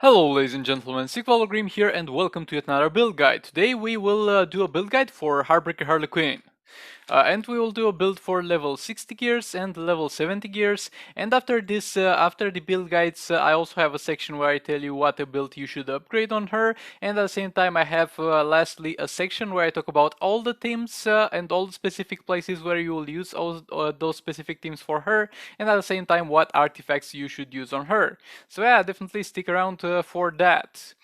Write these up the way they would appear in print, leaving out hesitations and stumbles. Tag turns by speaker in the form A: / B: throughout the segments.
A: Hello ladies and gentlemen, Sigvalogrim here and welcome to yet another build guide. Today we will do a build guide for Heartbreaker Harley Quinn. And we will do a build for level 60 gears and level 70 gears. And after this, after the build guides, I also have a section where I tell you what a build you should upgrade on her. And at the same time, I have lastly a section where I talk about all the themes and all the specific places where you will use those specific themes for her. And at the same time, what artifacts you should use on her. So yeah, definitely stick around for that.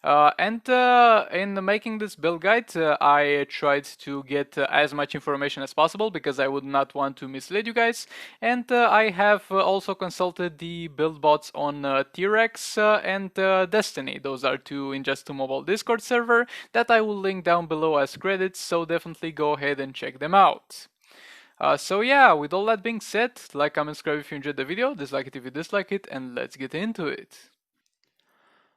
A: In making this build guide, I tried to get as much information as possible because I would not want to mislead you guys. And I have also consulted the build bots on T-Rex and Destiny. Those are two in Just2 Mobile Discord server that I will link down below as credits, so definitely go ahead and check them out. So yeah, with all that being said, like, comment, subscribe if you enjoyed the video, dislike it if you dislike it, and let's get into it.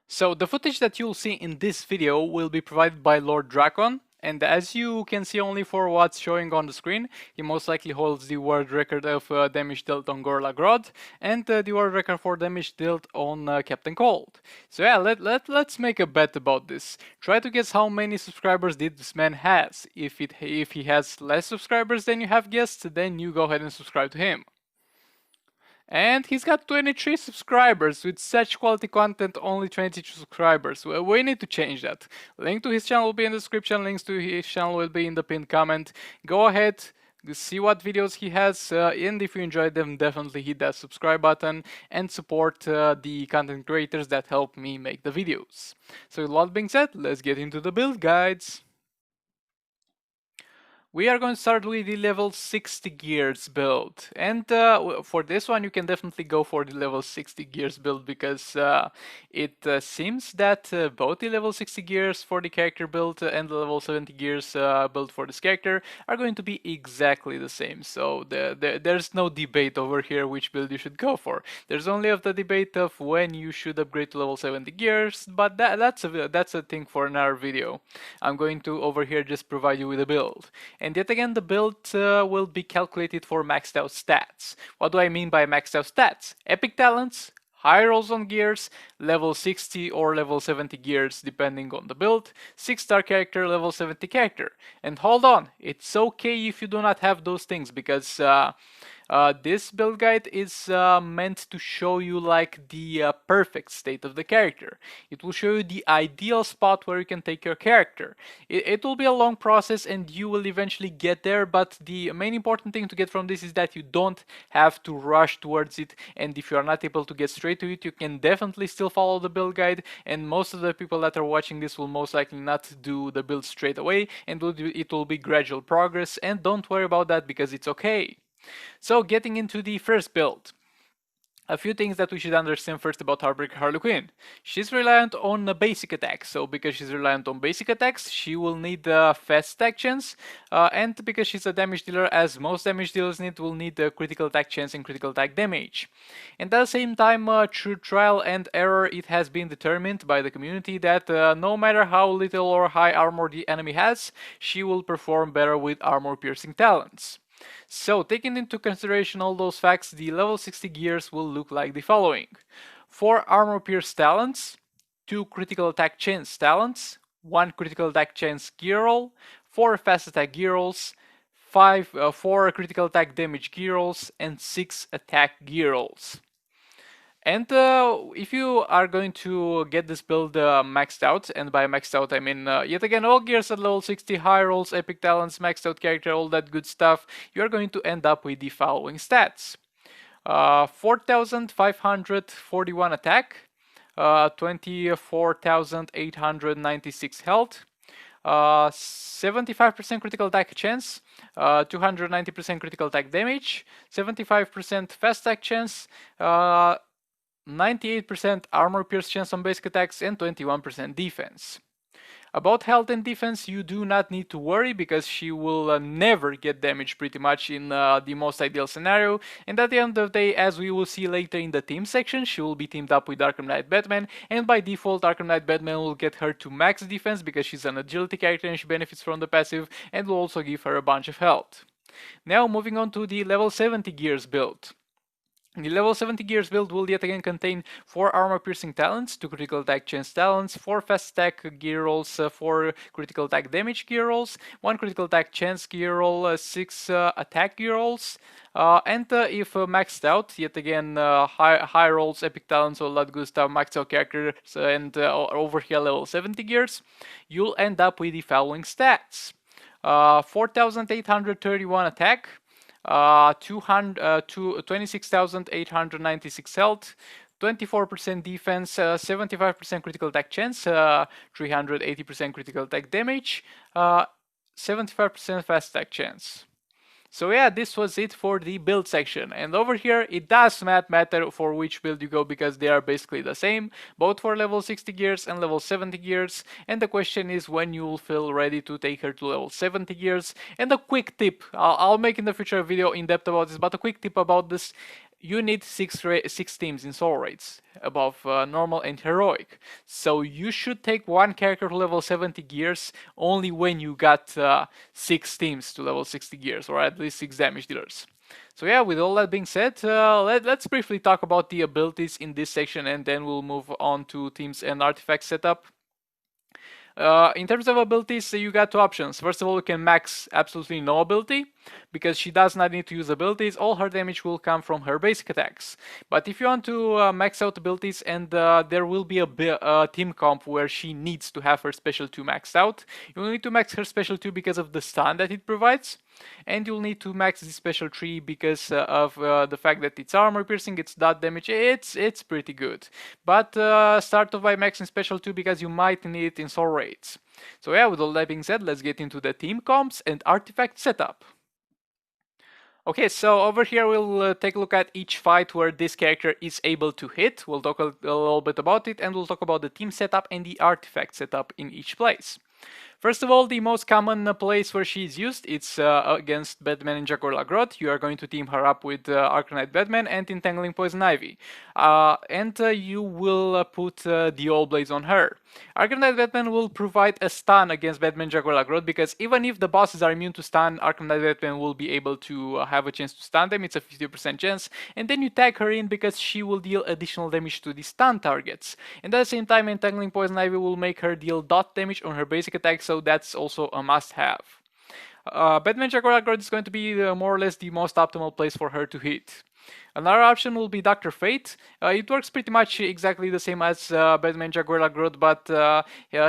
A: So the footage that you'll see in this video will be provided by Lorddrakon, and as you can see only for what's showing on the screen, he most likely holds the world record of damage dealt on Gorilla Grodd, and the world record for damage dealt on Captain Cold. So yeah, let's make a bet about this. Try to guess how many subscribers this man has. If he has less subscribers than you have guessed, then you go ahead and subscribe to him. And he's got 23 subscribers. With such quality content, only 22 subscribers. Well, we need to change that. Link to his channel will be in the description. Links to his channel will be in the pinned comment. Go ahead, see what videos he has, and if you enjoyed them, definitely hit that subscribe button and support the content creators that help me make the videos. So with all that being said, let's get into the build guides. We are going to start with the level 60 gears build, and for this one you can definitely go for the level 60 gears build because it seems that both the level 60 gears for the character build and the level 70 gears build for this character are going to be exactly the same, so there's no debate over here which build you should go for. There's only of the debate of when you should upgrade to level 70 gears, but that's a thing for another video. I'm going to over here just provide you with a build. And yet again, the build will be calculated for maxed out stats. What do I mean by maxed out stats? Epic talents, high rolls on gears, level 60 or level 70 gears depending on the build, 6-star character, level 70 character. And hold on, it's okay if you do not have those things because this build guide is meant to show you like the perfect state of the character. It will show you the ideal spot where you can take your character. It will be a long process and you will eventually get there, but the main important thing to get from this is that you don't have to rush towards it, and if you are not able to get straight to it, you can definitely still follow the build guide, and most of the people that are watching this will most likely not do the build straight away, and it will be gradual progress, and don't worry about that because it's okay. So getting into the first build. A few things that we should understand first about Heartbreaker Harley Quinn. She's reliant on basic attacks, so because she's reliant on basic attacks, she will need fast attack chance, and because she's a damage dealer, as most damage dealers will need critical attack chance and critical attack damage. And at the same time, through trial and error, it has been determined by the community that no matter how little or high armor the enemy has, she will perform better with armor-piercing talents. So, taking into consideration all those facts, the level 60 gears will look like the following. 4 armor pierce talents, 2 critical attack chance talents, 1 critical attack chance gear roll, 4 fast attack gear rolls, 4 critical attack damage gear rolls, and 6 attack gear rolls. And if you are going to get this build maxed out, and by maxed out I mean yet again all gears at level 60, high rolls, epic talents, maxed out character, all that good stuff, you are going to end up with the following stats. 4,541 attack, 24,896 health, 75% critical attack chance, 290% critical attack damage, 75% fast attack chance, 98% armor pierce chance on basic attacks, and 21% defense. About health and defense, you do not need to worry because she will never get damaged pretty much in the most ideal scenario, and at the end of the day, as we will see later in the team section, she will be teamed up with Arkham Knight Batman, and by default Arkham Knight Batman will get her to max defense because she's an agility character and she benefits from the passive, and will also give her a bunch of health. Now moving on to the level 70 gears build. The level 70 gears build will yet again contain 4 armor piercing talents, 2 critical attack chance talents, 4 fast attack gear rolls, 4 critical attack damage gear rolls, 1 critical attack chance gear roll, 6 attack gear rolls, and if maxed out, yet again high rolls, epic talents, all that good stuff, maxed out characters, and over here level 70 gears, you'll end up with the following stats. 4,831 attack, 26,896 health, 24% defense, 75% critical attack chance, 380% critical attack damage, 75% fast attack chance. So yeah, this was it for the build section. And over here, it does not matter for which build you go because they are basically the same, both for level 60 gears and level 70 gears. And the question is when you will feel ready to take her to level 70 gears. And a quick tip, I'll make in the future a video in depth about this, but a quick tip about this. You need six teams in soul rates above normal and heroic. So you should take one character to level 70 gears only when you got 6 teams to level 60 gears, or at least 6 damage dealers. So yeah, with all that being said, let's briefly talk about the abilities in this section, and then we'll move on to teams and artifact setup. In terms of abilities, you got 2 options. First of all, you can max absolutely no ability, because she does not need to use abilities. All her damage will come from her basic attacks. But if you want to max out abilities, and there will be a team comp where she needs to have her special 2 maxed out, you'll need to max her special 2 because of the stun that it provides. And you'll need to max the special 3 because of the fact that it's armor piercing, it's dot damage, it's pretty good. But start off by maxing special 2 because you might need it in soul rates. So yeah, with all that being said, let's get into the team comps and artifact setup. Okay, so over here we'll take a look at each fight where this character is able to hit. We'll talk a little bit about it, and we'll talk about the team setup and the artifact setup in each place. First of all, the most common place where she is used, it's against Batman and Jaguar Lagrot. You are going to team her up with Arcanite Batman and Entangling Poison Ivy. And you will put the All Blades on her. Arcanite Batman will provide a stun against Batman Jaguar Lagrot, because even if the bosses are immune to stun, Arcanite Batman will be able to have a chance to stun them. It's a 50% chance. And then you tag her in because she will deal additional damage to the stun targets. And at the same time, Entangling Poison Ivy will make her deal dot damage on her basic attack, so that's also a must-have. Batman Jaguar Lagrot is going to be more or less the most optimal place for her to hit. Another option will be Dr. Fate. It works pretty much exactly the same as Batman Jaguar Lagrot, but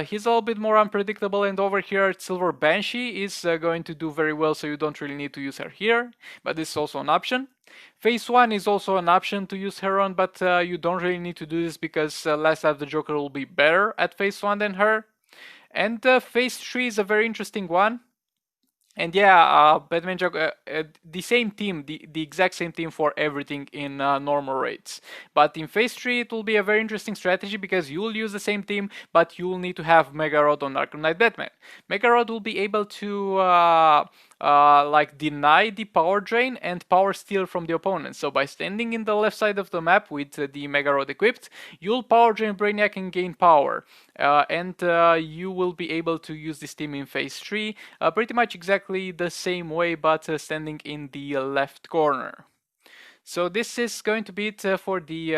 A: he's a little bit more unpredictable, and over here Silver Banshee is going to do very well, so you don't really need to use her here, but this is also an option. Phase 1 is also an option to use her on, but you don't really need to do this because Last Life the Joker will be better at Phase 1 than her. And Phase 3 is a very interesting one. And yeah, Batman Jaguar, the same team, the exact same team for everything in normal rates. But in Phase 3, it will be a very interesting strategy because you will use the same team, but you will need to have Mega Rod on Arkham Knight Batman. Mega Rod will be able to like deny the power drain and power steal from the opponent. So by standing in the left side of the map with the Mega Rod equipped, you'll power drain Brainiac and gain power. And you will be able to use this team in Phase 3 pretty much exactly the same way, but standing in the left corner. So this is going to be it for the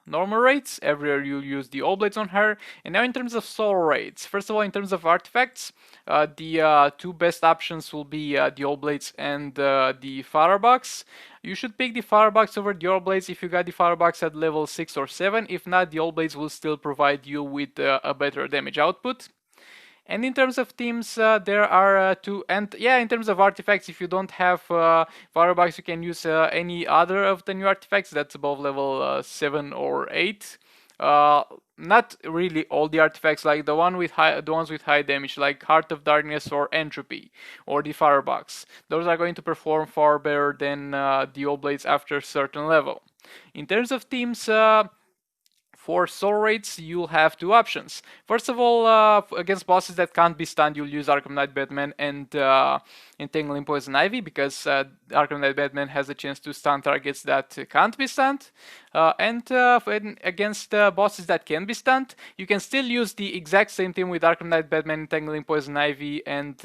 A: normal rates. Everywhere you'll use the All Blades on her. And now in terms of soul rates, first of all, in terms of artifacts, the 2 best options will be the All Blades and the Firebox. You should pick the Firebox over the All Blades if you got the Firebox at level 6 or 7. If not, the All Blades will still provide you with a better damage output. And in terms of teams, there are 2, and yeah, in terms of artifacts, if you don't have Firebox, you can use any other of the new artifacts that's above level 7 or 8. Not really all the artifacts, like the ones with high damage, like Heart of Darkness or Entropy, or the Firebox. Those are going to perform far better than the All Blades after a certain level. In terms of teams, for soul rates, you'll have 2 options. First of all, against bosses that can't be stunned, you'll use Arkham Knight Batman and Entangling Poison Ivy, because Arkham Knight Batman has a chance to stun targets that can't be stunned. And against bosses that can be stunned, you can still use the exact same team with Arkham Knight Batman, Entangling Poison Ivy, and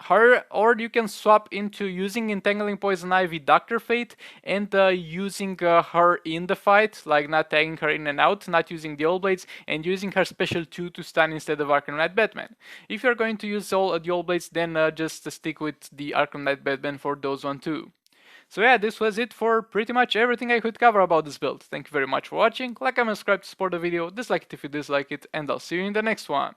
A: her, or you can swap into using Entangling Poison Ivy Dr. Fate and using her in the fight, like not tagging her in and out, not using the All Blades, and using her special 2 to stun instead of Arkham Knight Batman. If you're going to use all the All Blades, then just stick with the Arkham Knight Batman for those one too. So yeah, this was it for pretty much everything I could cover about this build. Thank you very much for watching, like and subscribe to support the video, dislike it if you dislike it, and I'll see you in the next one.